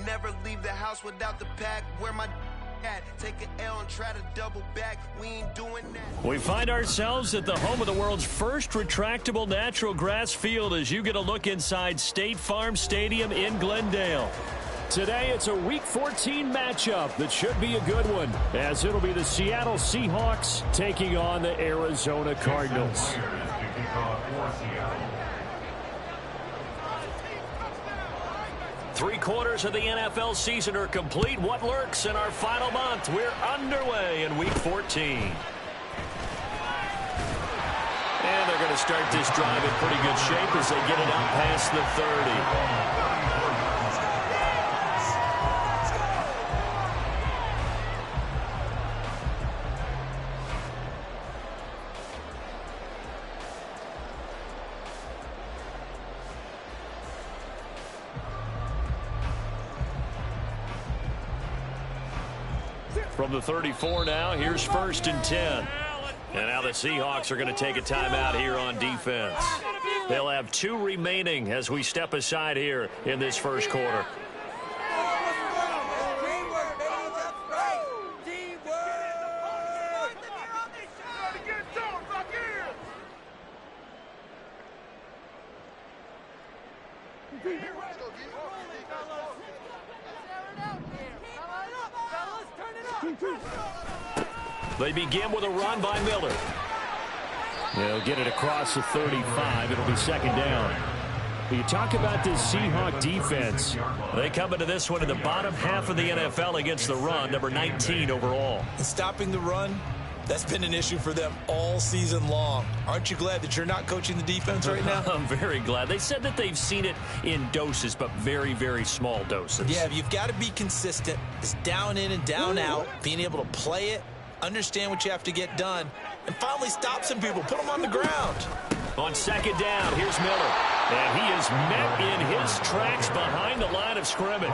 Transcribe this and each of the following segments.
Never leave the house without the pack. Where my at? Take an L and try to double back. We ain't doing that. We find ourselves at the home of the world's first retractable natural grass field as you get a look inside State Farm Stadium in Glendale. Today, it's a Week 14 matchup that should be a good one, as it'll be the Seattle Seahawks taking on the Arizona Cardinals. Three-quarters of the NFL season are complete. What lurks in our final month? We're underway in Week 14. And they're going to start this drive in pretty good shape as they get it out past the 30. From the 34 now, here's 1st and 10. And now the Seahawks are going to take a timeout here on defense. They'll have 2 remaining as we step aside here in this first quarter. They begin with a run by Miller. They'll get it across the 35. It'll be 2nd down. You talk about this Seahawk defense. They come into this one in the bottom half of the NFL against the run, number 19 overall. And stopping the run, that's been an issue for them all season long. Aren't you glad that you're not coaching the defense right now? I'm very glad. They said that they've seen it in doses, but very, very small doses. Yeah, you've got to be consistent. It's down in and down out, being able to play it, understand what you have to get done, and finally stop some people, put them on the ground. On 2nd down, here's Miller. And he is met in his tracks behind the line of scrimmage.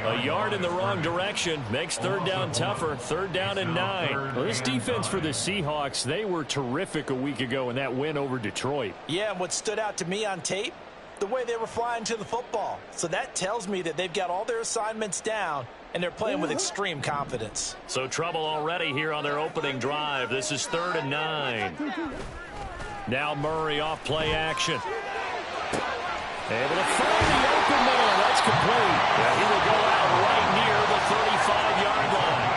A yard in the wrong direction makes 3rd down tougher. 3rd down and 9. Well, this defense for the Seahawks, they were terrific a week ago in that win over Detroit. Yeah, and what stood out to me on tape, the way they were flying to the football. So that tells me that they've got all their assignments down, and they're playing with extreme confidence. So trouble already here on their opening drive. This is 3rd and 9. Now Murray off play action. Able to find the open middle. That's complete. Yeah, he will go out right near the 35-yard line.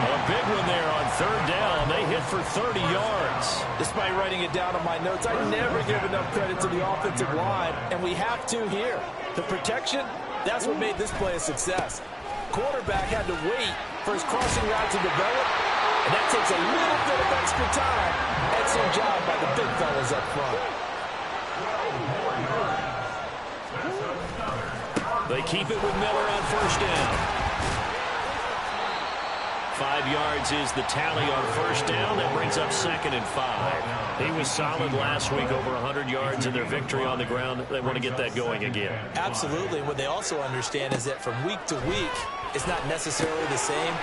A big one there on 3rd down. They hit for 30 yards. Despite writing it down on my notes, I never give enough credit to the offensive line, and we have to here. The protection, that's what made this play a success. Quarterback had to wait for his crossing route to develop, and that takes a little bit of extra time. Excellent job by the big fellas up front. They keep it with Miller on 1st down. 5 yards is the tally on 1st down. That brings up 2nd and 5. He was solid last week, over 100 yards in their victory on the ground. They want to get that going again. Absolutely. What they also understand is that from week to week, it's not necessarily the same,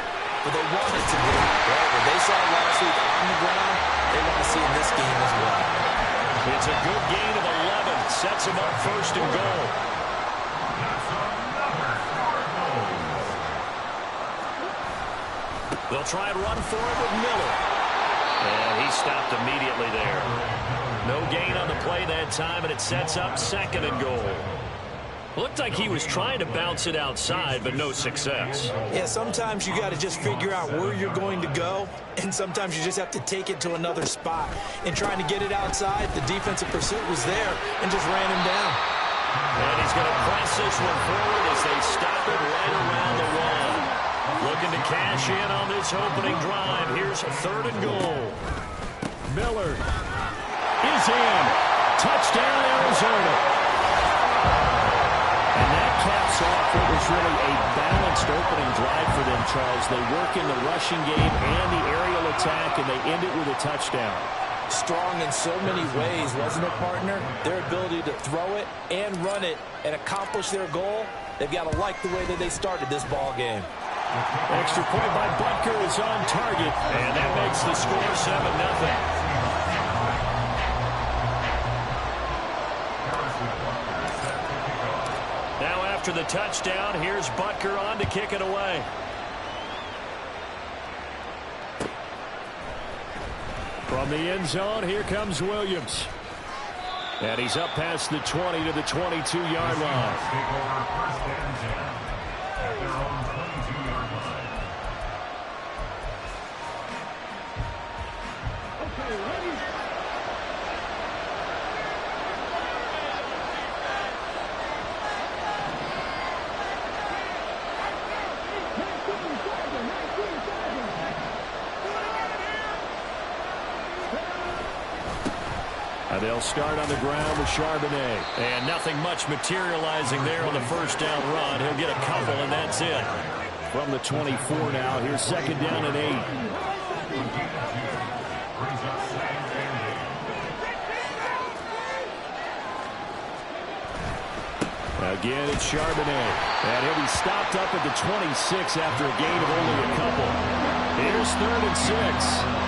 but they want it to be. Right? What they saw last week on the ground, they want to see in this game as well. It's a good gain of 11. Sets them up 1st and goal. They'll try and run for it with Miller. And he stopped immediately there. No gain on the play that time, and it sets up 2nd and goal. Looked like he was trying to bounce it outside, but no success. Yeah, sometimes you got to just figure out where you're going to go, and sometimes you just have to take it to another spot. In trying to get it outside, the defensive pursuit was there and just ran him down. And he's going to press this one forward as they stop it right around the wall. Looking to cash in on this opening drive. Here's 3rd and goal. Miller is in. Touchdown, Arizona. And that caps off what was really a balanced opening drive for them, Charles. They work in the rushing game and the aerial attack, and they end it with a touchdown. Strong in so many ways, wasn't it, partner? Their ability to throw it and run it and accomplish their goal, they've got to like the way that they started this ball game. Extra point by Butker is on target, and that makes the score 7-0. Now after the touchdown. Here's Butker on to kick it away. From the end zone, here comes Williams. And he's up past the 20 to the 22-yard line. They'll start on the ground with Charbonnet. And nothing much materializing there on the first down run. He'll get a couple, and that's it. From the 24 now, here's second down and 8. Again, it's Charbonnet. And he'll be stopped up at the 26 after a gain of only a couple. Here's third and 6.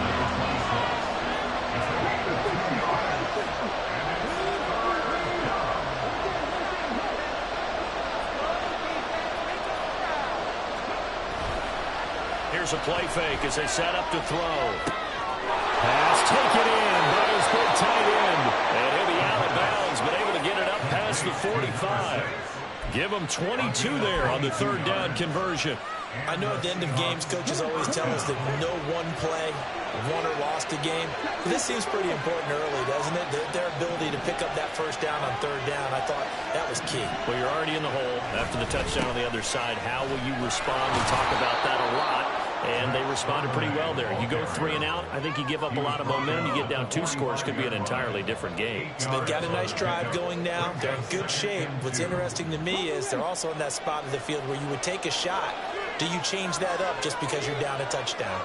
Here's a play fake as they set up to throw. Pass taken in by his big tight end. And he'll be out of bounds, but able to get it up past the 45. Give him 22 there on the third down conversion. I know at the end of games, coaches always tell us that no one play won or lost a game. But this seems pretty important early, doesn't it? Their ability to pick up that first down on third down, I thought that was key. Well, you're already in the hole after the touchdown on the other side. How will you respond? We talk about that a lot. And they responded pretty well there. You go 3 and out, I think you give up a lot of momentum. You get down 2 scores, could be an entirely different game. So they've got a nice drive going now. They're in good shape. What's interesting to me is they're also in that spot of the field where you would take a shot. Do you change that up just because you're down a touchdown?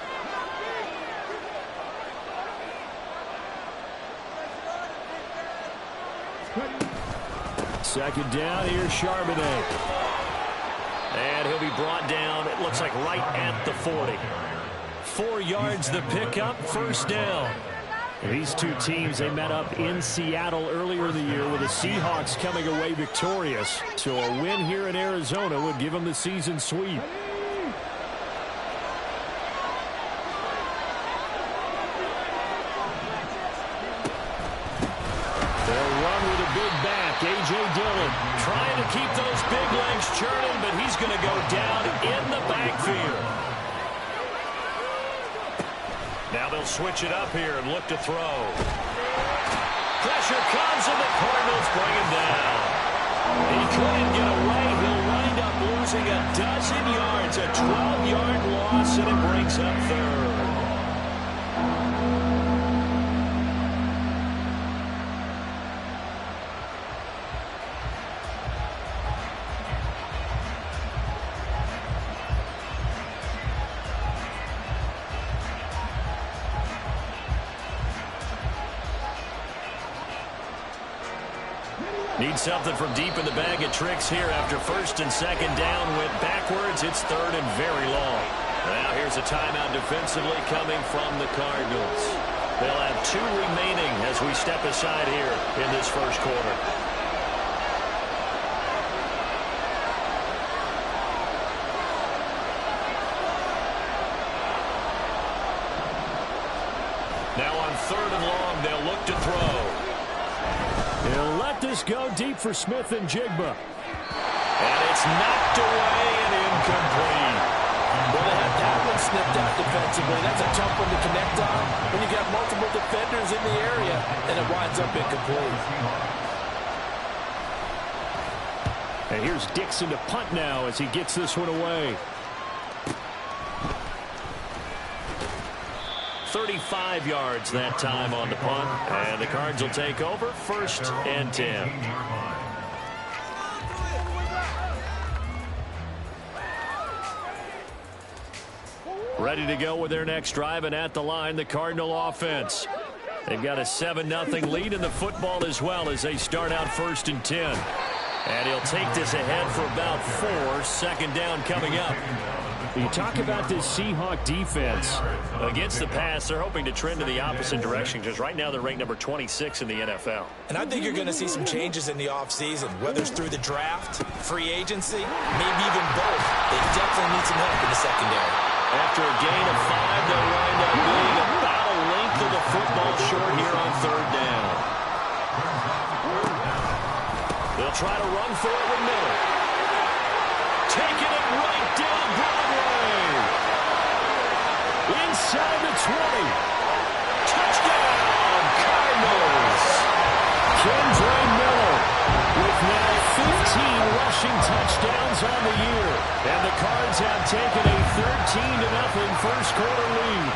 Second down, here's Charbonnet. And he'll be brought down, it looks like right at the 40. 4 yards the pickup, first down. These two teams, they met up in Seattle earlier in the year with the Seahawks coming away victorious. So a win here in Arizona would give them the season sweep. A.J. Dillon trying to keep those big legs churning, but he's going to go down in the backfield. Now they'll switch it up here and look to throw. Pressure comes, and the Cardinals bring him down. He couldn't get away. He'll wind up losing a dozen yards, a 12-yard loss, and it brings up third. Need something from deep in the bag of tricks here after first and second down went backwards. It's third and very long. Now here's a timeout defensively coming from the Cardinals. They'll have 2 remaining as we step aside here in this first quarter. Now on third and long, they'll look to throw. He'll let this go deep for Smith and Jigba. And it's knocked away and incomplete. Well, they had that one snipped out defensively. That's a tough one to connect on when you got multiple defenders in the area, and it winds up incomplete. And here's Dixon to punt now as he gets this one away. 35 yards that time on the punt. And the Cards will take over, first and 10. Ready to go with their next drive, and at the line, the Cardinal offense. They've got a 7-0 lead in the football as well as they start out first and 10. And he'll take this ahead for about 4. Second down coming up. You talk about this Seahawk defense. Against the pass, they're hoping to trend in the opposite direction because right now they're ranked number 26 in the NFL. And I think you're going to see some changes in the offseason, whether it's through the draft, free agency, maybe even both. They definitely need some help in the secondary. After a gain of 5, they'll wind up being about a length of the football short here on third down. They'll try to run for it with Miller. Taking it right down Broadway. Inside the 20. Touchdown, Cardinals. Kendre Miller with now 15 rushing touchdowns on the year. And the Cards have taken a 13-0 first quarter lead.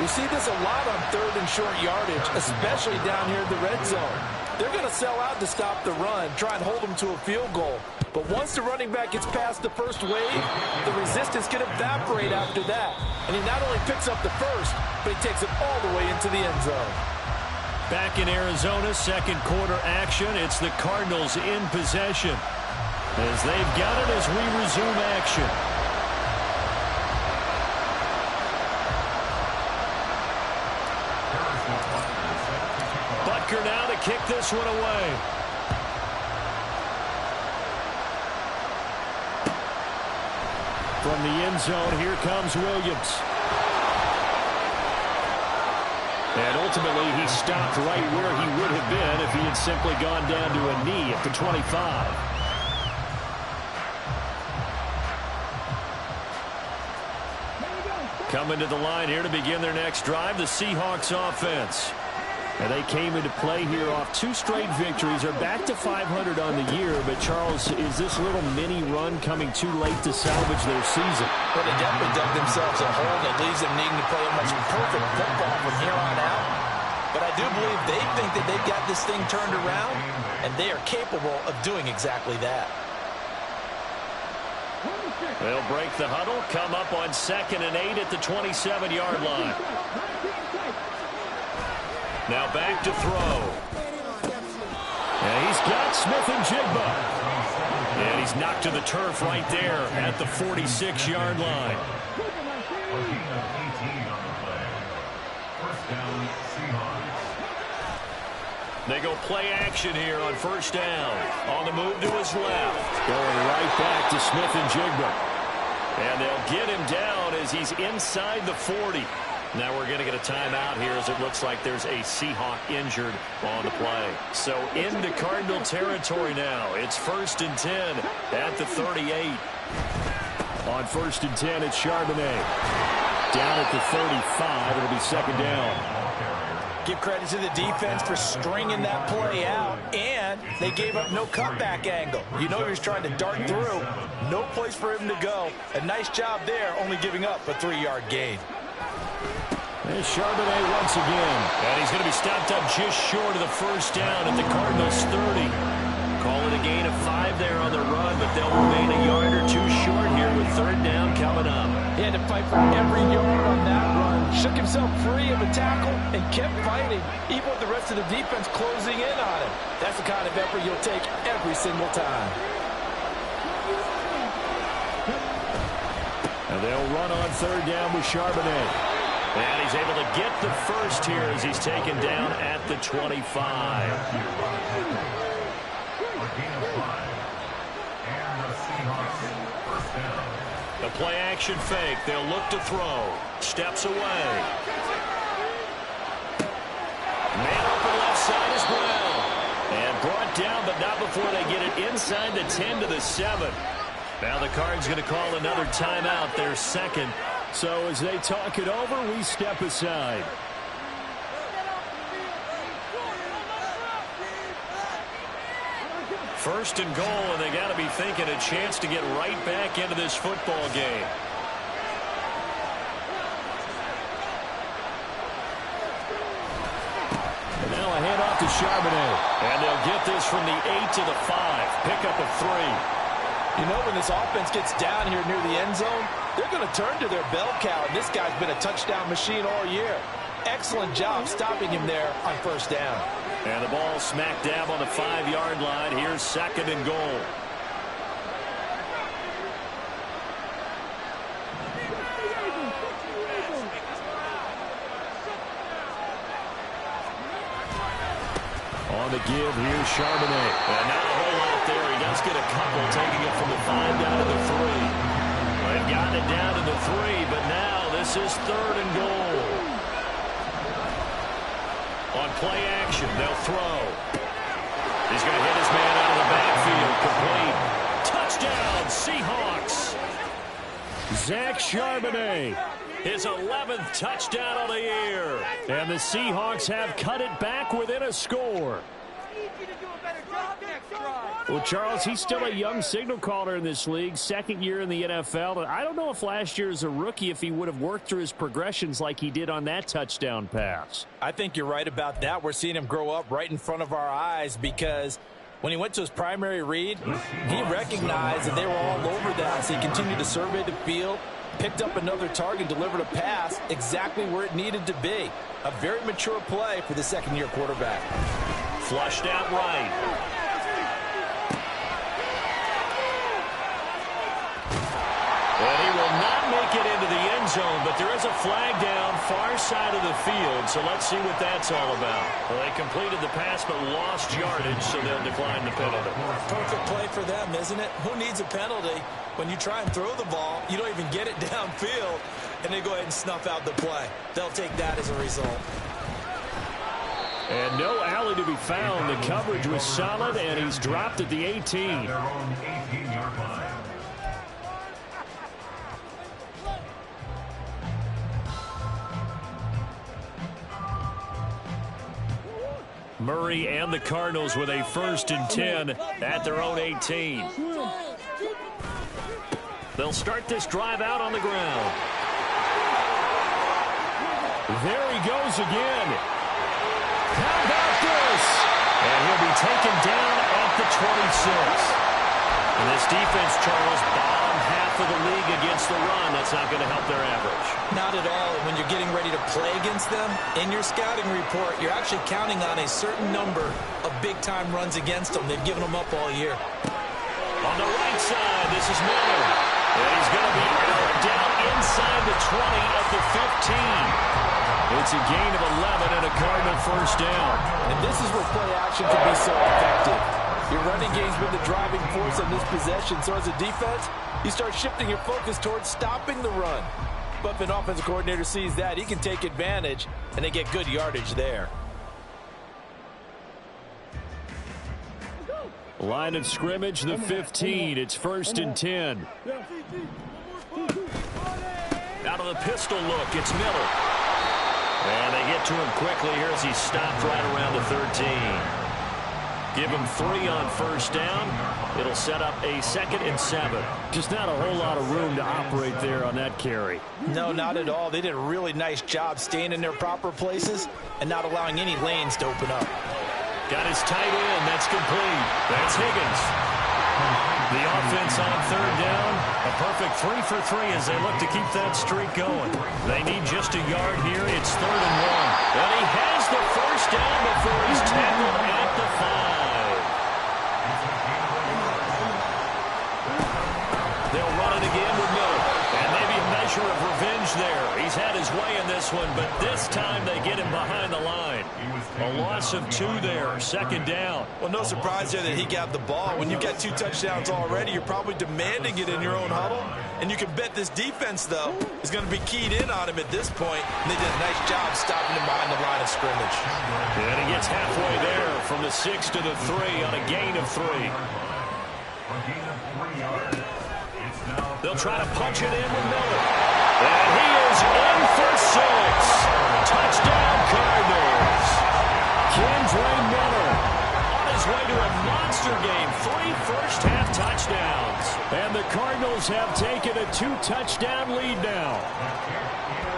We see this a lot on third and short yardage, especially down here in the red zone. They're going to sell out to stop the run, try and hold them to a field goal. But once the running back gets past the first wave, the resistance can evaporate after that. And he not only picks up the first, but he takes it all the way into the end zone. Back in Arizona, second quarter action. It's the Cardinals in possession as they've got it as we resume action. Butker now to kick this one away. From the end zone, here comes Williams. And ultimately, he stopped right where he would have been if he had simply gone down to a knee at the 25. Coming to the line here to begin their next drive, the Seahawks offense. And they came into play here off 2 straight victories. They're back to 500 on the year. But, Charles, is this little mini run coming too late to salvage their season? Well, they definitely dug themselves a hole that leaves them needing to play almost perfect football from here on out. But I do believe they think that they've got this thing turned around, and they are capable of doing exactly that. They'll break the huddle, come up on 2nd and 8 at the 27-yard line. Now back to throw. And he's got Smith-Njigba. And he's knocked to the turf right there at the 46-yard line. They go play action here on first down. On the move to his left. Going right back to Smith-Njigba. And they'll get him down as he's inside the 40. Now we're going to get a timeout here as it looks like there's a Seahawk injured on the play. So into Cardinal territory now. It's 1st and 10 at the 38. On 1st and 10, it's Charbonnet. Down at the 35, it'll be 2nd down. Give credit to the defense for stringing that play out, and they gave up no cutback angle. You know he was trying to dart through. No place for him to go. A nice job there, only giving up a 3-yard gain. There's Charbonnet once again. And he's going to be stopped up just short of the first down at the Cardinals' 30. Call it a gain of 5 there on the run, but they'll remain a yard or 2 short here with 3rd down coming up. He had to fight for every yard on that run. Shook himself free of a tackle and kept fighting, even with the rest of the defense closing in on him. That's the kind of effort you'll take every single time. And they'll run on 3rd down with Charbonnet. And he's able to get the first here as he's taken down at the 25. The play action fake. They'll look to throw. Steps away. Man open left side is Brown. And brought down, but not before they get it inside the 10 to the 7. Now the Cards going to call another timeout, their 2nd. So as they talk it over, we step aside. First and goal, and they got to be thinking a chance to get right back into this football game. And now a handoff to Charbonnet. And they'll get this from the 8 to the 5. Pick up a 3. You know, when this offense gets down here near the end zone, they're going to turn to their bell cow, and this guy's been a touchdown machine all year. Excellent job stopping him there on first down. And the ball smack dab on the 5-yard line. Here's 2nd and goal. the give. Here's Charbonnet. And not a whole lot there. He does get a couple, taking it from the 5 down to the 3. They've gotten it down to the 3, but now this is 3rd and goal. On play action, they'll throw. He's going to hit his man out of the backfield. Complete. Touchdown, Seahawks. Zach Charbonnet. His 11th touchdown of the year. And the Seahawks have cut it back within a score. Well, Charles, he's still a young signal caller in this league, 2nd year in the NFL. I don't know if last year as a rookie if he would have worked through his progressions like he did on that touchdown pass. I think you're right about that. We're seeing him grow up right in front of our eyes because when he went to his primary read, he recognized that they were all over that, so he continued to survey the field, picked up another target, delivered a pass exactly where it needed to be. A very mature play for the 2nd-year quarterback. Flushed out right. And he will not make it into the end zone, but there is a flag down far side of the field, so let's see what that's all about. Well, they completed the pass but lost yardage, so they'll decline the penalty. Perfect play for them, isn't it? Who needs a penalty? When you try and throw the ball, you don't even get it downfield, and they go ahead and snuff out the play. They'll take that as a result. And no alley to be found. The coverage was solid, and he's dropped at the 18. Murray and the Cardinals with a 1st and 10 at their own 18. They'll start this drive out on the ground. There he goes again. How about this? And he'll be taken down at the 26. And this defense, Charles, bottom half of the league against the run. That's not going to help their average. Not at all. When you're getting ready to play against them, in your scouting report, you're actually counting on a certain number of big-time runs against them. They've given them up all year. On the right side, this is Miller. And he's going to be down inside the 20 at the 15. It's a gain of 11 and a Cardinal 1st down. And this is where play action can be so effective. Your running game's been the driving force on this possession. So as a defense, you start shifting your focus towards stopping the run. But if an offensive coordinator sees that, he can take advantage, and they get good yardage there. Line of scrimmage, the 15. It's 1st and 10. Out of the pistol look, it's Miller. And they get to him quickly here as he stopped right around the 13. Give him 3 on 1st down. It'll set up a 2nd and 7. Just not a whole lot of room to operate there on that carry. No, not at all. They did a really nice job staying in their proper places and not allowing any lanes to open up. Got his tight end. That's complete. That's Higgins. The offense on 3rd down. A perfect 3 for 3 as they look to keep that streak going. They need just a yard here. It's 3rd and 1. And he has the 1st down before he's tackled at the 5. They'll run it again with Miller. And maybe a measure of revenge there. He's had his way in this one, but this time they get him behind the line. A loss of 2 there, 2nd down. Well, no surprise there that he got the ball. When you've got 2 touchdowns already, you're probably demanding it in your own huddle. And you can bet this defense, though, is going to be keyed in on him at this point. And they did a nice job stopping him behind the line of scrimmage. And he gets halfway there from the 6 to the 3 on a gain of 3. They'll try to punch it in with Miller. And he is in for 6. Touchdown, Cardinals. Kendre Miller on his way to a monster game. 3 first-half touchdowns. And the Cardinals have taken a 2-touchdown lead now.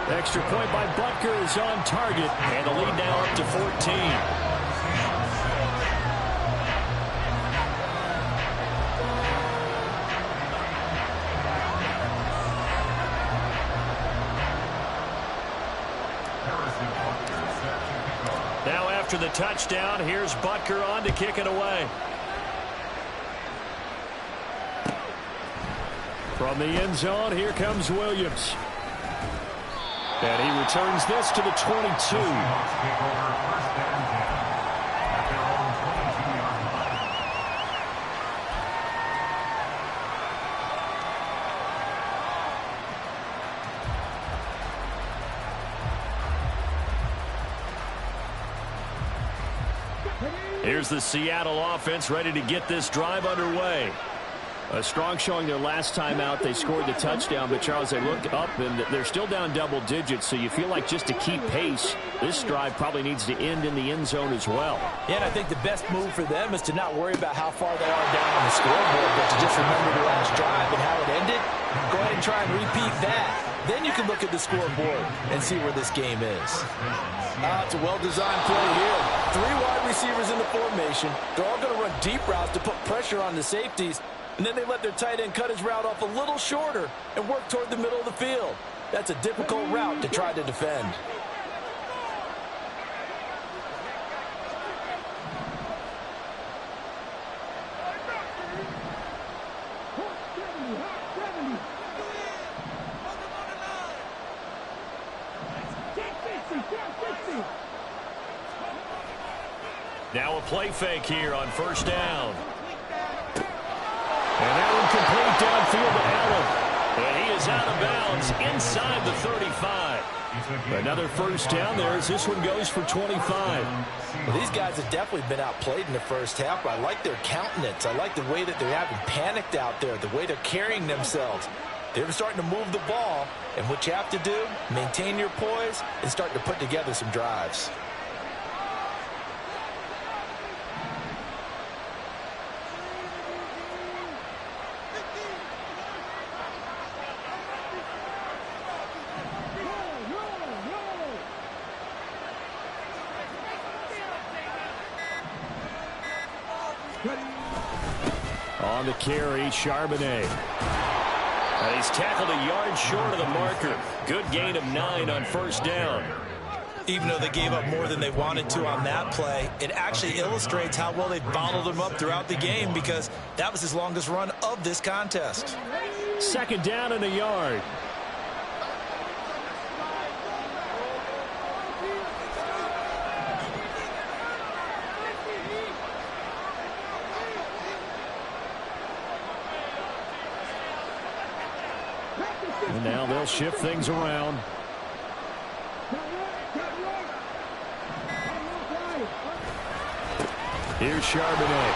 Extra point by Butker is on target. And the lead now up to 14. Now after the touchdown, here's Butker on to kick it away. From the end zone, here comes Williams. And he returns this to the 22. here's the Seattle offense ready to get this drive underway. A strong showing their last time out. They scored the touchdown, but Charles, they look up and they're still down double digits, so you feel like just to keep pace, this drive probably needs to end in the end zone as well. Yeah, and I think the best move for them is to not worry about how far they are down on the scoreboard, but to just remember the last drive and how it ended. Go ahead and try and repeat that. Then you can look at the scoreboard and see where this game is. It's a well-designed play here. 3 wide receivers in the formation. They're all going to run deep routes to put pressure on the safeties. And then they let their tight end cut his route off a little shorter and work toward the middle of the field. That's a difficult route to try to defend. Now a play fake here on first down. And that one complete downfield to Allen. And he is out of bounds inside the 35. Another first down there as this one goes for 25. Well, these guys have definitely been outplayed in the first half, but I like their countenance. I like the way that they're having panicked out there, the way they're carrying themselves. They're starting to move the ball, and what you have to do, maintain your poise and start to put together some drives. On the carry, Charbonnet. And he's tackled a yard short of the marker. Good gain of 9 on first down. Even though they gave up more than they wanted to on that play, it actually illustrates how well they bottled them up throughout the game, because that was his longest run of this contest. Second down and a yard. And now they'll shift things around. Here's Charbonnet.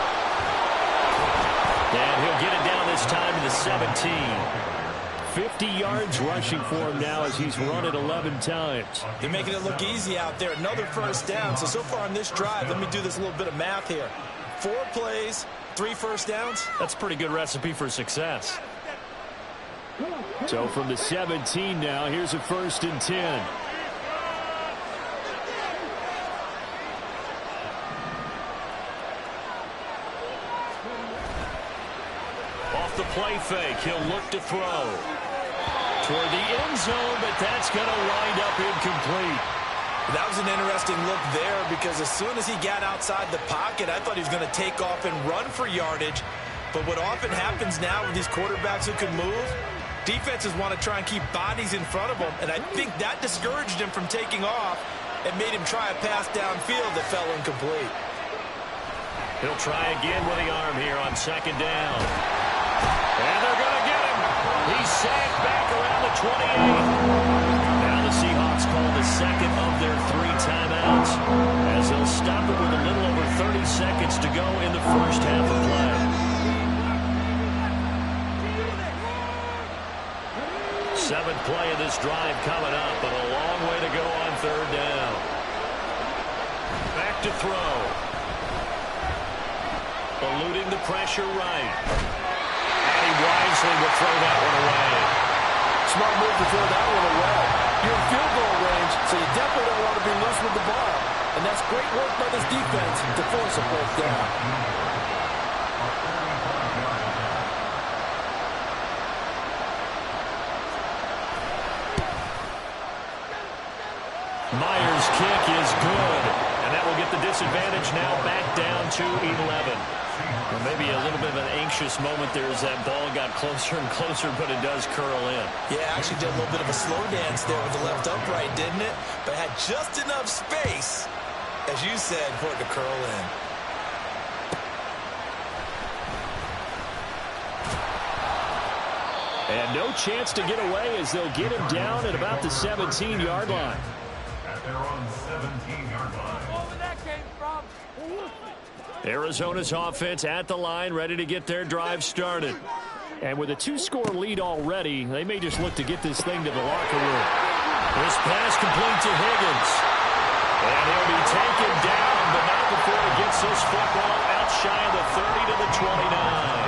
And he'll get it down this time to the 17. 50 yards rushing for him now as he's run it 11 times. They're making it look easy out there. Another first down. So far on this drive, let me do this little bit of math here. 4 plays, 3 first downs. That's a pretty good recipe for success. So from the 17 now, here's a 1st and 10. Off the play fake, he'll look to throw. Toward the end zone, but that's going to wind up incomplete. That was an interesting look there, because as soon as he got outside the pocket, I thought he was going to take off and run for yardage. But what often happens now with these quarterbacks who can move, defenses want to try and keep bodies in front of them, and I think that discouraged him from taking off and made him try a pass downfield that fell incomplete. He'll try again with the arm here on second down. And they're going to get him. He's sacked back around the 28. Now the Seahawks call the second of their 3 timeouts, as they'll stop it with a little over 30 seconds to go in the first half of play. 7th play of this drive coming up, but a long way to go on third down. Back to throw. Eluding the pressure right. And he wisely will throw that one away. Smart move to throw that one away. You're in field goal range, so you definitely don't want to be loose with the ball. And that's great work by this defense to force a 4th down. Myers' kick is good, and that will get the disadvantage now back down to 11. Well, maybe a little bit of an anxious moment there as that ball got closer and closer, but it does curl in. Yeah, actually did a little bit of a slow dance there with the left upright, didn't it? But had just enough space, as you said, for it to curl in. And no chance to get away as they'll get him down at about the 17-yard line. At their own 17-yard line. Where that came from? Arizona's offense at the line, ready to get their drive started. And with a 2-score lead already, they may just look to get this thing to the locker room. This pass complete to Higgins. And he'll be taken down, but not before he gets this football out shy of the 30 to the 29.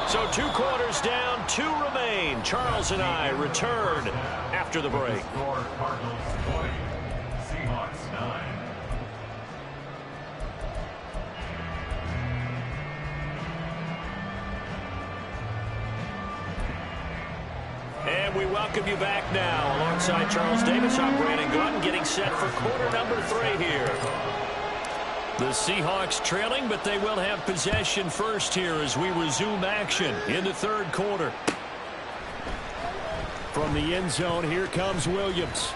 So 2 quarters down, 2 remain. Charles and I return after the break. And we welcome you back now. Alongside Charles Davis, I'm Brandon Gaudin, getting set for quarter number 3 here. The Seahawks trailing, but they will have possession first here as we resume action in the 3rd quarter. From the end zone, here comes Williams.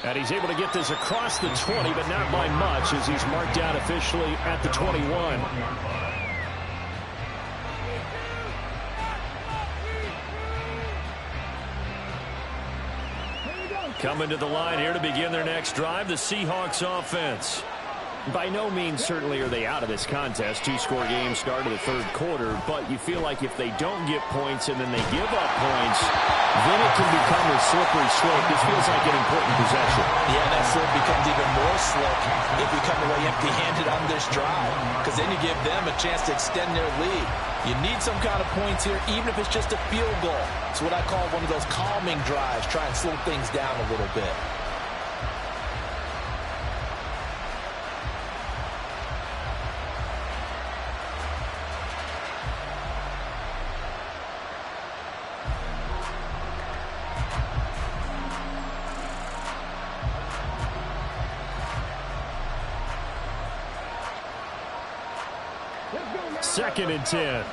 And he's able to get this across the 20, but not by much as he's marked out officially at the 21. Coming to the line here to begin their next drive, the Seahawks offense. By no means certainly are they out of this contest. 2-score game start of the 3rd quarter, but you feel like if they don't get points and then they give up points, then it can become a slippery slope. This feels like an important possession. Yeah, that slope becomes even more slick if you come away empty-handed on this drive, because then you give them a chance to extend their lead. You need some kind of points here, even if it's just a field goal. It's what I call one of those calming drives, try and slow things down a little bit. Second and 10.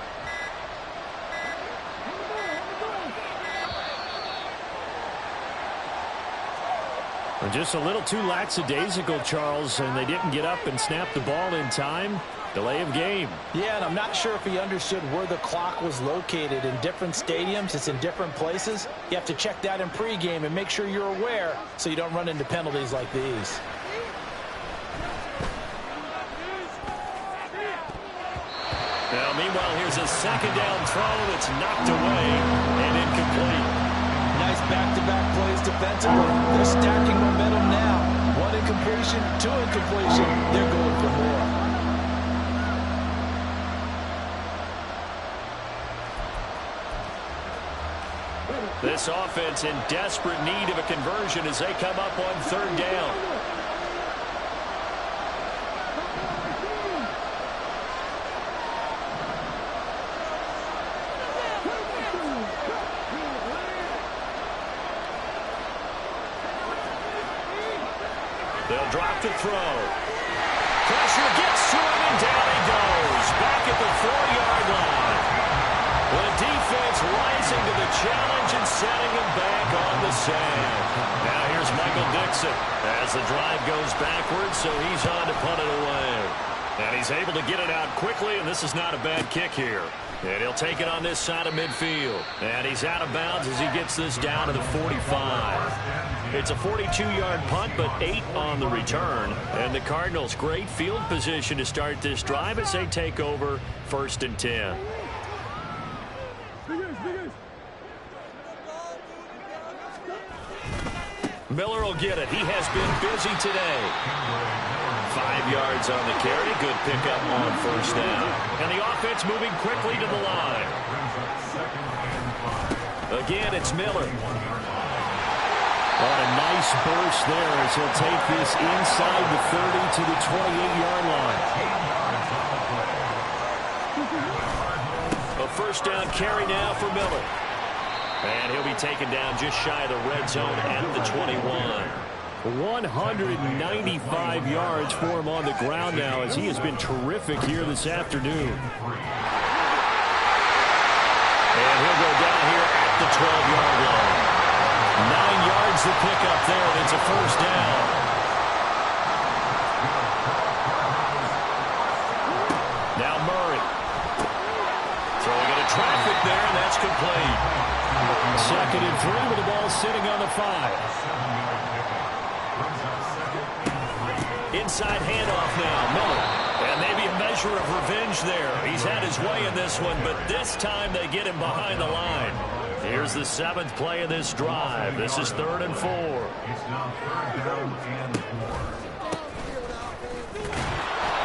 Just a little too lackadaisical, Charles, and they didn't get up and snap the ball in time. Delay of game. Yeah, and I'm not sure if he understood where the clock was located. In different stadiums, it's in different places. You have to check that in pregame and make sure you're aware so you don't run into penalties like these. Now, meanwhile, here's a 2nd down throw that's knocked away and incomplete. Nice back-to-back plays defensively. They're stacking momentum now. 1 incompletion, 2 incompletion. They're going for more. This offense in desperate need of a conversion as they come up on 3rd down. They'll drop the throw. Pressure gets to him, and down he goes. Back at the 4-yard line. The defense rising to the challenge and setting him back on the sand. Now here's Michael Dixon as the drive goes backwards, so he's on to punt it away. And he's able to get it out quickly, and this is not a bad kick here. And he'll take it on this side of midfield. And he's out of bounds as he gets this down to the 45. It's a 42-yard punt, but 8 on the return. And the Cardinals, great field position to start this drive as they take over 1st and 10. Miller will get it. He has been busy today. 5 yards on the carry. Good pickup on 1st down. And the offense moving quickly to the line. Again, it's Miller. Oh, a nice burst there as he'll take this inside the 30 to the 28-yard line. A 1st down carry now for Miller. And he'll be taken down just shy of the red zone at the 21. 195 yards for him on the ground now as he has been terrific here this afternoon. And he'll go down here at the 12-yard line. 9 yards to pick up there, and it's a 1st down. Now Murray. Throwing into traffic there, and that's complete. 2nd and 3 with the ball sitting on the 5. Inside handoff now, Miller. And maybe a measure of revenge there. He's had his way in this one, but this time they get him behind the line. Here's the 7th play of this drive. This is 3rd and 4.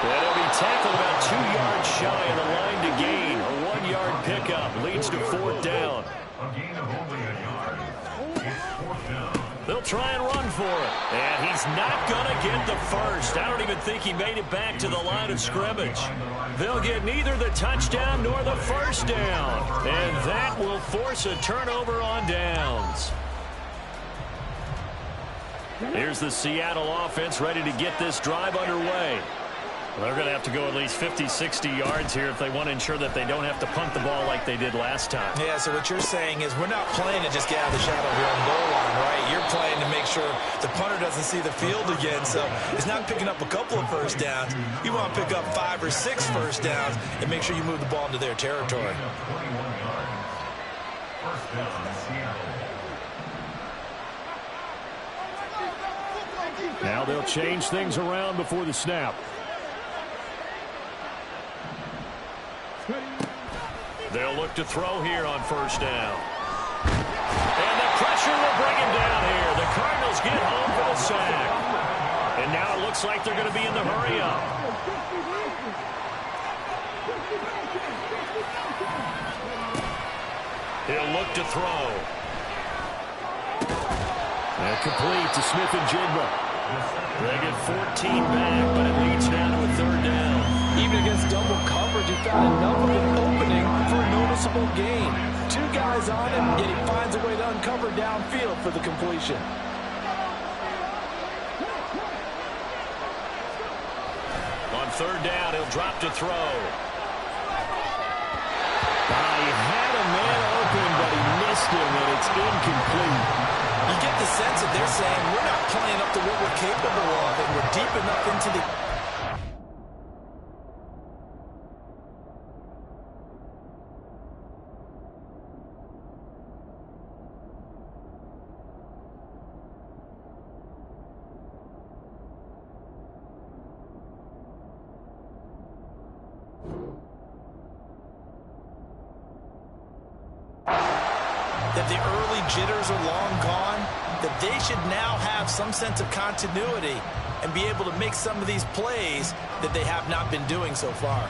And he'll be tackled about 2 yards shy of the line to gain. A 1-yard pickup leads to 4th down. They'll try and run for it. And he's not going to get the first. I don't even think he made it back to the line of scrimmage. They'll get neither the touchdown nor the first down. And that will force a turnover on downs. Here's the Seattle offense ready to get this drive underway. They're going to have to go at least 50, 60 yards here if they want to ensure that they don't have to punt the ball like they did last time. Yeah, so what you're saying is we're not playing to just get out of the shadow of your own goal line, right? You're playing to make sure the punter doesn't see the field again. So it's not picking up a couple of first downs. You want to pick up 5 or 6 first downs and make sure you move the ball into their territory. Now they'll change things around before the snap. They'll look to throw here on first down. And the pressure will bring him down here. The Cardinals get home for the sack. And now it looks like they're going to be in the hurry-up. He'll look to throw. And complete to Smith-Njigba. They get 14 back, but it leads down to a 3rd down. Even against double coverage, he found enough of an opening for a noticeable gain. 2 guys on him, yet he finds a way to uncover downfield for the completion. On 3rd down, he'll drop to throw. He had a man open, but he missed him, and it's incomplete. You get the sense that they're saying we're not playing up to what we're capable of, and we're deep enough into the... that the early jitters are long gone, that they should now have some sense of continuity and be able to make some of these plays that they have not been doing so far.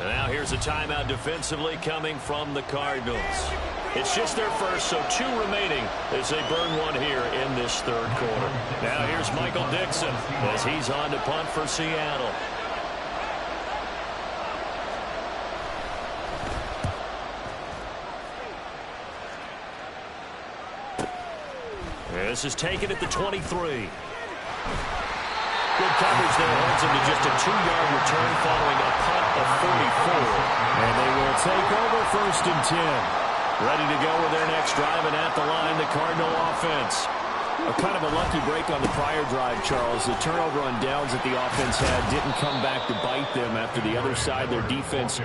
And now here's a timeout defensively coming from the Cardinals. It's just their first, so 2 remaining as they burn one here in this 3rd quarter. Now here's Michael Dixon as he's on to punt for Seattle. This is taken at the 23. Good coverage there holds him to just a 2-yard return following a punt of 44. And they will take over 1st and 10. Ready to go with their next drive, and at the line, the Cardinal offense. A kind of a lucky break on the prior drive, Charles. The turnover on downs that the offense had didn't come back to bite them after the other side. Their defense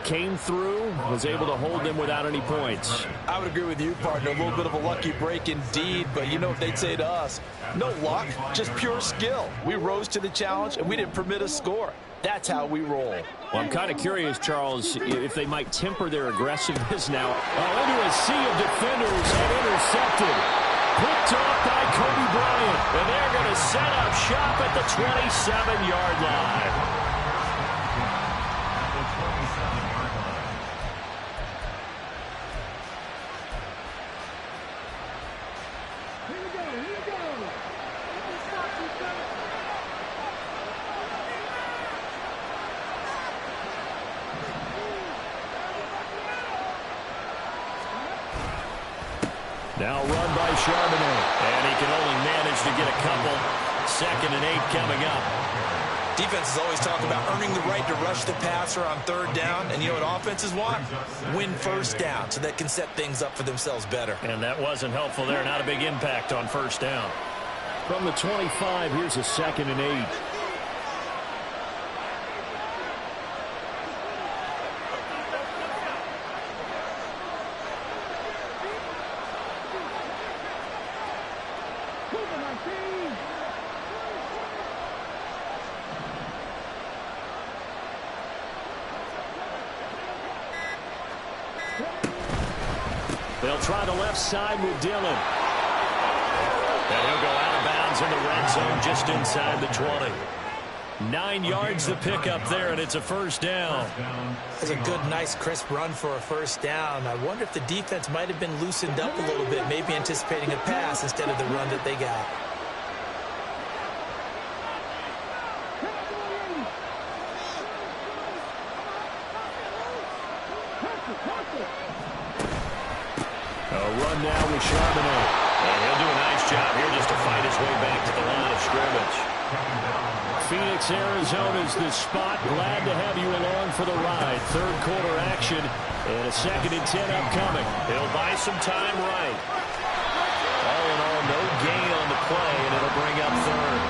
came through, was able to hold them without any points. I would agree with you, partner. A little bit of a lucky break indeed, but you know what they'd say to us? No luck, just pure skill. We rose to the challenge, and we didn't permit a score. That's how we roll. Well, I'm kind of curious, Charles, if they might temper their aggressiveness now. Into a sea of defenders and intercepted. Picked off by Kobe Bryant. And they're going to set up shop at the 27-yard line. Now run by Charbonnet. And he can only manage to get a couple. 2nd and 8 coming up. Defenses always talk about earning the right to rush the passer on 3rd down. And you know what offenses want? Win 1st down so they can set things up for themselves better. And that wasn't helpful there. Not a big impact on 1st down. From the 25, here's a 2nd and 8. They'll try the left side with Dillon. And he'll go out of bounds in the red zone just inside the 20. 9 yards to pick up there, and it's a first down. That's a good, nice, crisp run for a first down. I wonder if the defense might have been loosened up a little bit, maybe anticipating a pass instead of the run that they got. A run now with Charbonnet. And he'll do a nice job here just to fight his way back to the line of scrimmage. Phoenix, Arizona is the spot. Glad to have you along for the ride. Third quarter action and a 2nd and 10 upcoming. He'll buy some time right. All in all, no gain on the play, and it'll bring up third.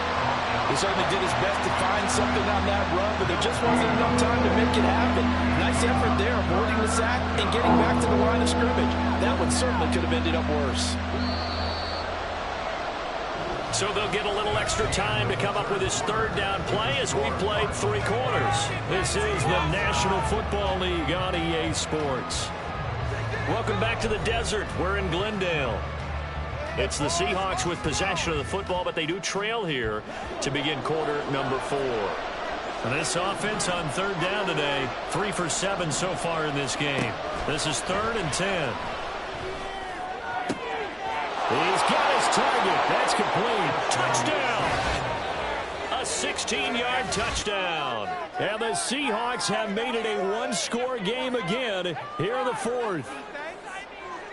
He certainly did his best to find something on that run, but there just wasn't enough time to make it happen. Nice effort there, avoiding the sack and getting back to the line of scrimmage. That one certainly could have ended up worse. So they'll get a little extra time to come up with his third down play as we played 3 quarters. This is the National Football League on EA Sports. Welcome back to the desert. We're in Glendale. It's the Seahawks with possession of the football, but they do trail here to begin quarter number 4. And this offense on third down today, 3 for 7 so far in this game. This is 3rd and 10. He's got his target. That's complete. Touchdown. A 16-yard touchdown. And the Seahawks have made it a one-score game again here in the 4th.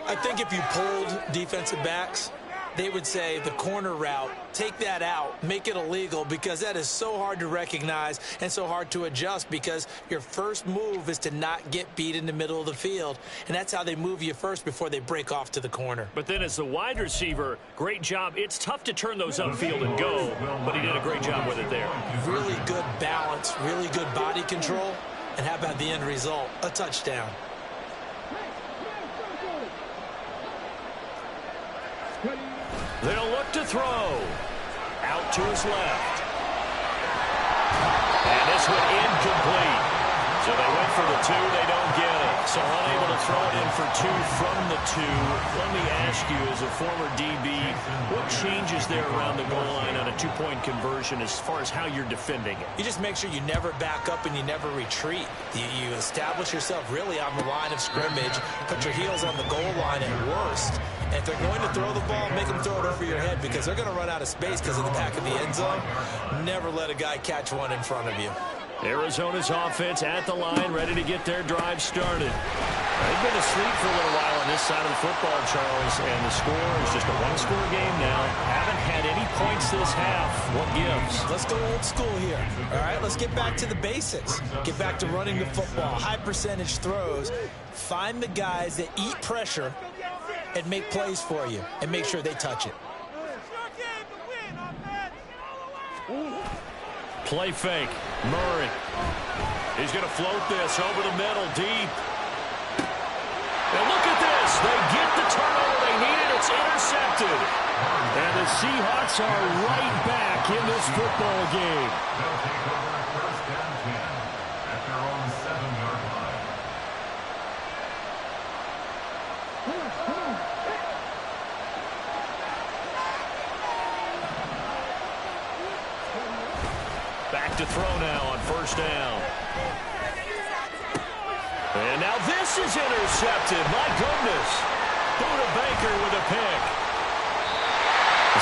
I think if you polled defensive backs, they would say the corner route, take that out, make it illegal, because that is so hard to recognize and so hard to adjust, because your first move is to not get beat in the middle of the field. And that's how they move you first before they break off to the corner. But then as the wide receiver, great job. It's tough to turn those upfield and go, but he did a great job with it there. Really good balance, really good body control. And how about the end result? A touchdown. They'll look to throw. Out to his left. And this one incomplete. So they went for the 2. They don't get it. So unable to throw it in for 2 from the 2. Let me ask you, as a former DB, what changes there around the goal line on a 2-point conversion as far as how you're defending it? You just make sure you never back up and you never retreat. You establish yourself really on the line of scrimmage, put your heels on the goal line at worst. And if they're going to throw the ball, make them throw it over your head, because they're going to run out of space because of the back of the end zone. Never let a guy catch one in front of you. Arizona's offense at the line, ready to get their drive started. They've been asleep for a little while on this side of the football, Charles, and the score is just a one-score game now. Haven't had any points this half. What gives? Let's go old school here. All right, let's get back to the basics. Get back to running the football, high percentage throws. Find the guys that eat pressure and make plays for you, and make sure they touch it. Play fake. Murray. He's going to float this over the middle, deep. And look at this. They get the turnover they needed. It's intercepted. And the Seahawks are right back in this football game. Back to throw now on first down. And now this is intercepted. My goodness. Buda Baker with a pick.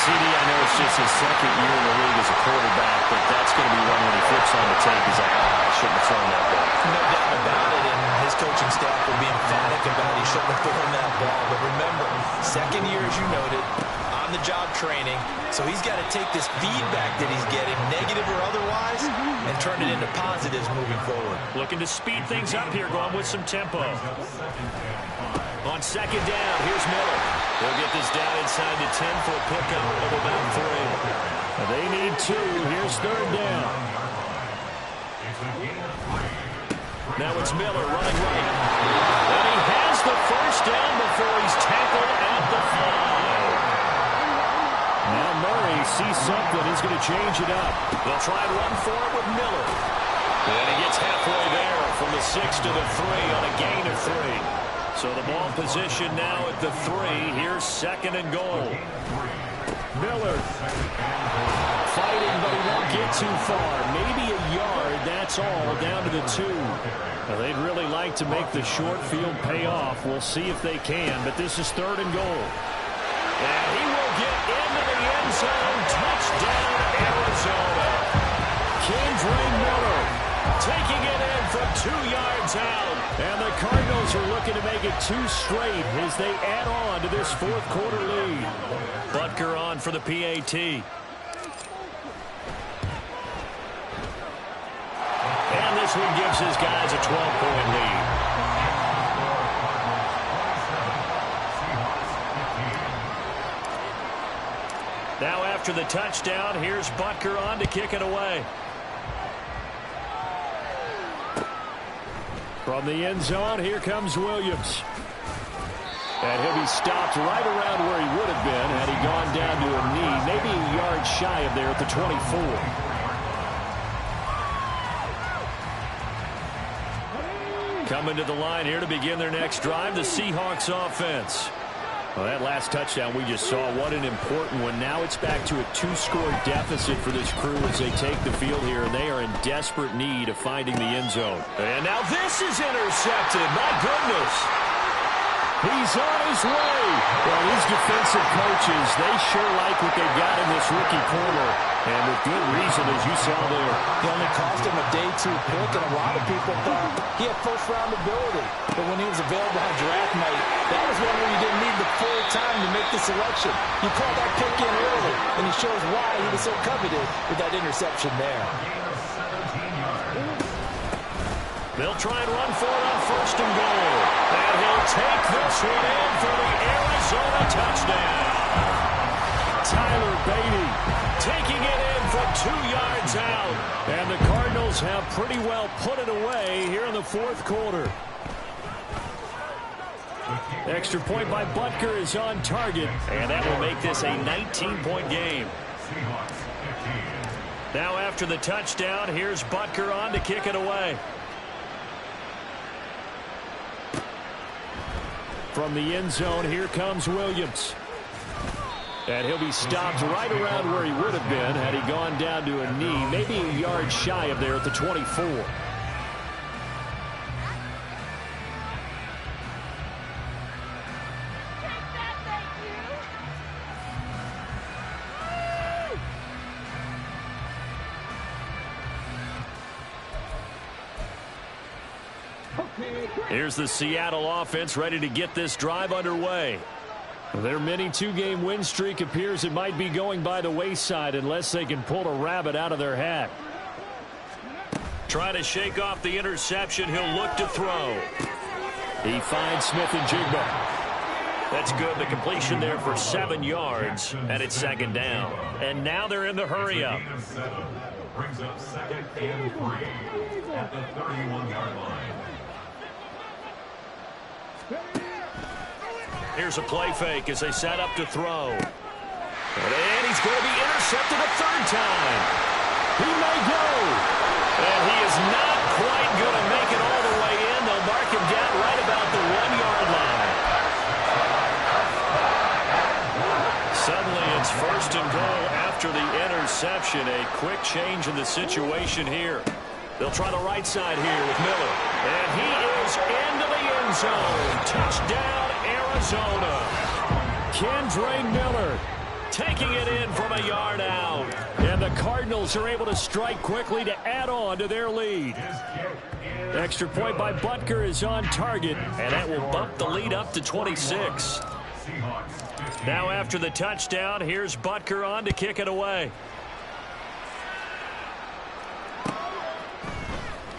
CD, I know it's just his 2nd year in the league as a quarterback, but that's going to be one when he flips on the tape. He's like, I shouldn't have thrown that ball. No doubt about it, and his coaching staff will be emphatic about he shouldn't have thrown that ball. But remember, 2nd year, as you noted, on-the-job training, so he's got to take this feedback that he's getting, negative or otherwise, and turn it into positives moving forward. Looking to speed things up here, going with some tempo. On 2nd down, here's Miller. They'll get this down inside the 10 for a pickup of about 3. They need 2. Here's 3rd down. Now it's Miller running right. And he has the first down before he's tackled at the 5. Now Murray sees something. He's going to change it up. They'll try and run for it with Miller. And he gets halfway there from the 6 to the 3 on a gain of 3. So the ball position now at the 3. Here's second and goal. Miller fighting, but he won't get too far. Maybe a yard, that's all, down to the 2. Well, they'd really like to make the short field pay off. We'll see if they can, but this is third and goal. And he will get into the end zone. Touchdown, Arizona. Kendra Miller taking it in from 2 yards out. And the Cardinals are looking to make it 2 straight as they add on to this fourth quarter lead. Butker on for the PAT. And this one gives his guys a 12-point lead. Now after the touchdown, here's Butker on to kick it away. From the end zone, here comes Williams. And he'll be stopped right around where he would have been had he gone down to a knee, maybe a yard shy of there at the 24. Coming to the line here to begin their next drive, the Seahawks offense. Well, that last touchdown we just saw, what an important one. Now it's back to a 2-score deficit for this crew as they take the field here, and they are in desperate need of finding the end zone. And now this is intercepted. My goodness. He's on his way. Well, these defensive coaches, they sure like what they've got in this rookie corner. And with good reason, as you saw there. It only cost him a day 2 pick, and a lot of people thought he had first-round ability. But when he was available on draft night, that was one where you didn't need the full time to make the selection. You called that pick in early, and he shows why he was so coveted with that interception there. They'll try and run for it on first and goal. And he'll take this one in for the Arizona touchdown. Tyler Beatty taking it in from 2 yards out. And the Cardinals have pretty well put it away here in the fourth quarter. Extra point by Butker is on target. And that will make this a 19-point game. Now after the touchdown, here's Butker on to kick it away. From the end zone, here comes Williams. And he'll be stopped right around where he would have been had he gone down to a knee, maybe a yard shy of there at the 24. Here's the Seattle offense ready to get this drive underway. Their mini 2-game win streak appears it might be going by the wayside unless they can pull a rabbit out of their hat. Trying to shake off the interception. He'll look to throw. He finds Smith and Jigba. That's good. The completion there for 7 yards, and it's second down. And now they're in the hurry-up. Brings up second and 3 at the 31-yard line. Here's a play fake as they set up to throw. And he's going to be intercepted a third time. He may go. And he is not quite going to make it all the way in. They'll mark him down right about the 1-yard line. Suddenly it's first and goal after the interception. A quick change in the situation here. They'll try the right side here with Miller. And he is into the end zone. Touchdown, Arizona. Kendra Miller taking it in from a yard out. And the Cardinals are able to strike quickly to add on to their lead. Extra point by Butker is on target, and that will bump the lead up to 26. Now after the touchdown, here's Butker on to kick it away.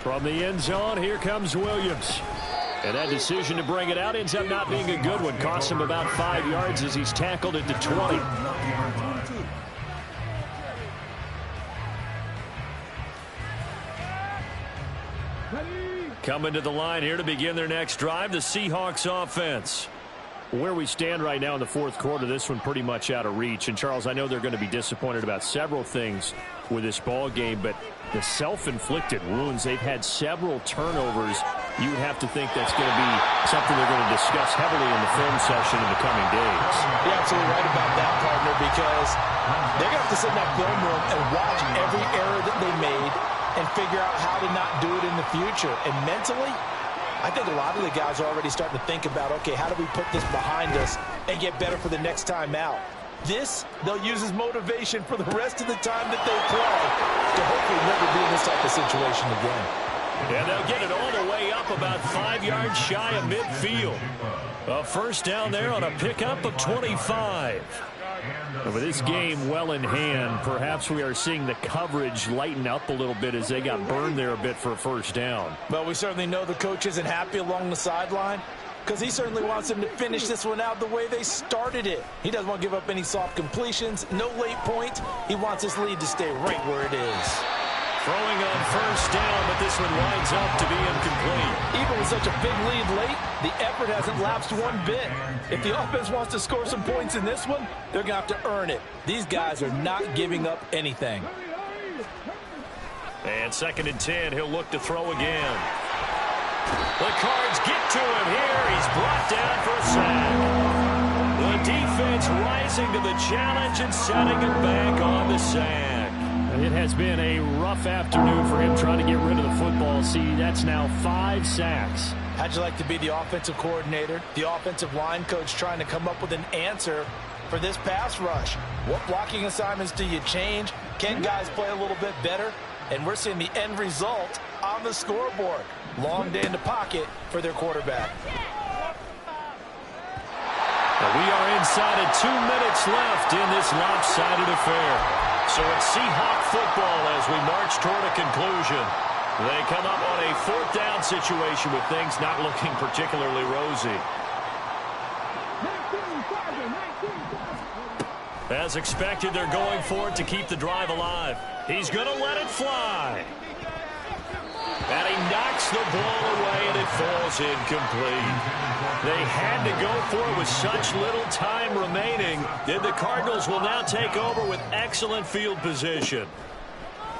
From the end zone, here comes Williams. And that decision to bring it out ends up not being a good one. Costs him about 5 yards as he's tackled at the 20. Coming to the line here to begin their next drive, the Seahawks offense. Where we stand right now in the fourth quarter, this one pretty much out of reach. And, Charles, I know they're going to be disappointed about several things with this ball game, but the self-inflicted wounds, they've had several turnovers you would have to think that's going to be something they're going to discuss heavily in the film session in the coming days. You're absolutely right about that, partner, because they're going to have to sit in that film room and watch every error that they made and figure out how to not do it in the future. And mentally, I think a lot of the guys are already starting to think about, okay, how do we put this behind us and get better for the next time out? This, they'll use as motivation for the rest of the time that they play to hopefully never be in this type of situation again. And they'll get it all the way up about 5 yards shy of midfield. A first down there on a pickup of 25. And with this game well in hand, perhaps we are seeing the coverage lighten up a little bit as they got burned there a bit for a first down. Well, we certainly know the coach isn't happy along the sideline because he certainly wants them to finish this one out the way they started it. He doesn't want to give up any soft completions, no late points. He wants his lead to stay right where it is. Throwing on first down, but this one winds up to be incomplete. Even with such a big lead late, the effort hasn't lapsed one bit. If the offense wants to score some points in this one, they're going to have to earn it. These guys are not giving up anything. And 2nd and 10, he'll look to throw again. The Cards get to him here. He's brought down for a sack. The defense rising to the challenge and setting it back on the sack. It has been a rough afternoon for him trying to get rid of the football. See, that's now 5 sacks. How'd you like to be the offensive coordinator, the offensive line coach trying to come up with an answer for this pass rush? What blocking assignments do you change? Can guys play a little bit better? And we're seeing the end result on the scoreboard. Long day in the pocket for their quarterback. We are inside of 2 minutes left in this lopsided affair. So it's Seahawk football as we march toward a conclusion. They come up on a 4th down situation with things not looking particularly rosy. As expected, they're going for it to keep the drive alive. He's going to let it fly. And he knocks the ball away, and it falls incomplete. They had to go for it with such little time remaining. And the Cardinals will now take over with excellent field position.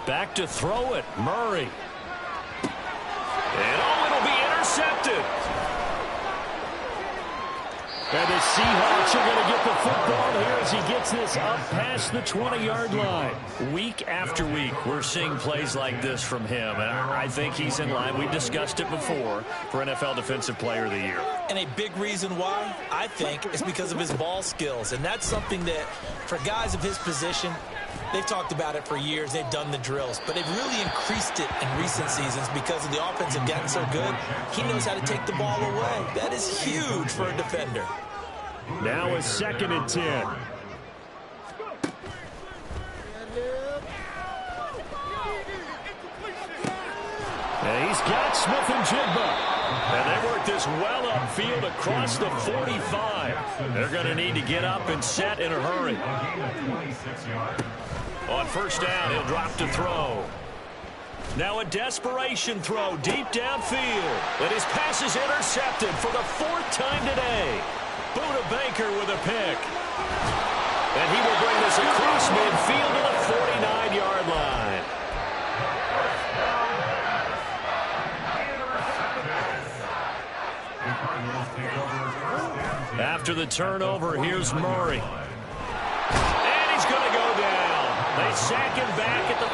Back to throw it, Murray. And oh, it'll be intercepted. And the Seahawks are going to get the football here as he gets this up past the 20-yard line. Week after week, we're seeing plays like this from him, and I think he's in line. We've discussed it before for NFL Defensive Player of the Year. And a big reason why, I think, is because of his ball skills. And that's something that, for guys of his position, they've talked about it for years. They've done the drills. But they've really increased it in recent seasons because of the offense have gotten so good. He knows how to take the ball away. That is huge for a defender. Now a 2nd and 10. And he's got Smith and Jigba. And they work this well upfield across the 45. They're going to need to get up and set in a hurry. On first down, he'll drop to throw. Now a desperation throw deep downfield. And his pass is intercepted for the 4th time today. Buda Baker with a pick. And he will bring this across midfield to the 49-yard line. After the turnover, here's Murray. And he's going to go down. They sack him back at the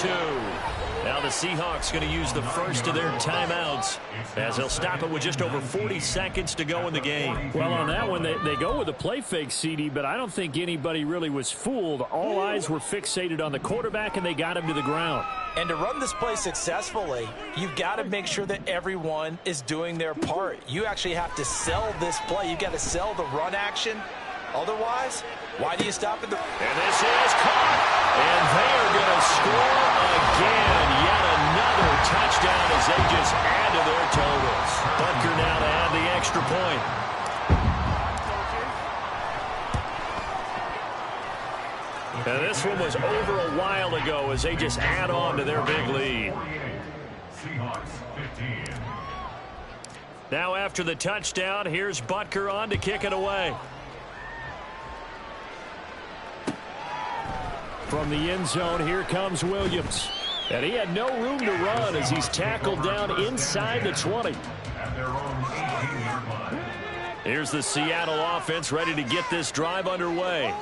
42. Now the Seahawks going to use the first of their timeouts as they'll stop it with just over 40 seconds to go in the game. Well, on that one, they go with a play fake, CD, but I don't think anybody really was fooled. All eyes were fixated on the quarterback, and they got him to the ground. And to run this play successfully, you've got to make sure that everyone is doing their part. You actually have to sell this play. You've got to sell the run action. Otherwise, why do you stop at the... And this is caught. And they are going to score again. Yet another touchdown as they just add to their totals. Butker now to add the extra point. And this one was over a while ago as they just add on to their big lead. Now after the touchdown, here's Butker on to kick it away. From the end zone, here comes Williams. And he had no room to run as he's tackled down inside the 20. At their own 18-yard line. Here's the Seattle offense ready to get this drive underway.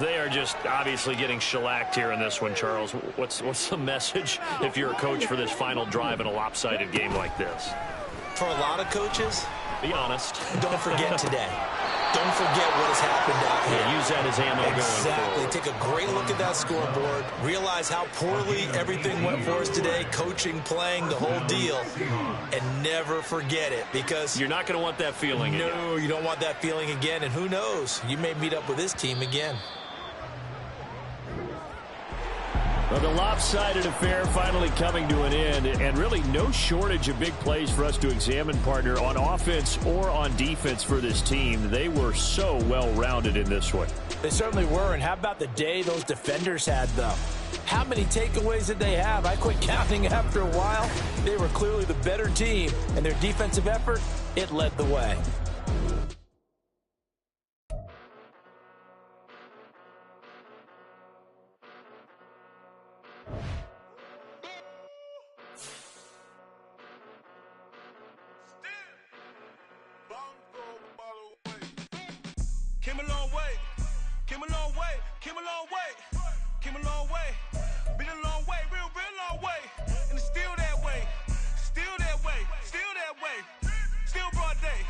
They are just obviously getting shellacked here in this one, Charles. What's the message if you're a coach for this final drive in a lopsided game like this? For a lot of coaches, be honest. Don't forget today. Don't forget what has happened out here. Yeah, use that as ammo going Exactly. forward. Take a great look at that scoreboard. Realize how poorly everything went for us today. Coaching, playing, the whole deal. And never forget it, because you're not going to want that feeling again. No, you don't want that feeling again. And who knows? You may meet up with this team again. Well, the lopsided affair finally coming to an end, and really no shortage of big plays for us to examine, partner, on offense or on defense for this team. They were so well-rounded in this one. They certainly were, and how about the day those defenders had, though? How many takeaways did they have? I quit counting after a while. They were clearly the better team, and their defensive effort, it led the way. Came a long way, came a long way, came a long way, came a long way, been a long way, real long way, and it's still that way, still that way, still that way, still broad day,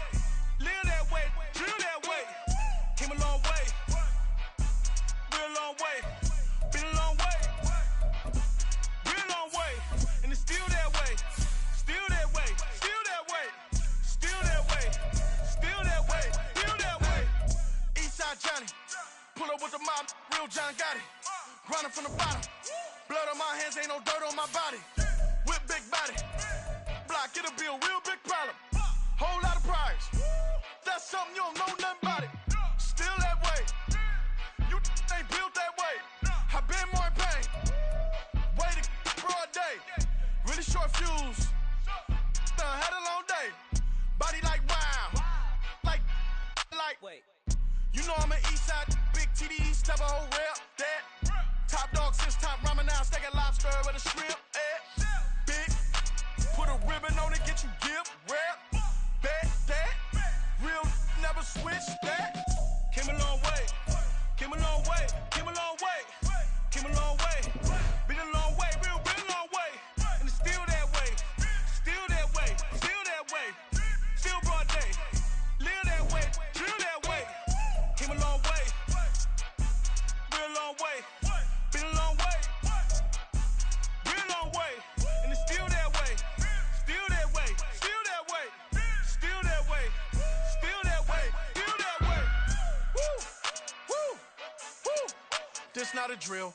live that way, drill that way, came a long way, real long way, been a long way, real long way, and it's still that way, still that way, still that way, still that way, still that way, still that way. Eastside Johnny, pull up with the mob, real John Gotti. Grinding from the bottom, blood on my hands, ain't no dirt on my body. Whip big body, block, it'll be a real big problem. Whole lot of priors, that's something you don't know nothing about it. Still that way, you ain't built that way. I been more in pain, way to broad day. Really short fuse, had a long day. Body like wow, like. Wait. You know I'm an east side, big TDE, step a whole rep, that. Top dog since top ramen now, steak and lobster with a shrimp, Big, put a ribbon on it, get you gift, rep, bet, that. Real, never switch, that. Came a long way, came a long way, came a long way, came a long way. Been a long way, real long way. And it's still that way, still that way, still that way. Still broad day, live that way, drill that way. Came a long way, real long way, been a long way, real long way, and it's still that way, still that way, still that way, still that way, still that way, still that way. Woo, woo, woo. This not a drill.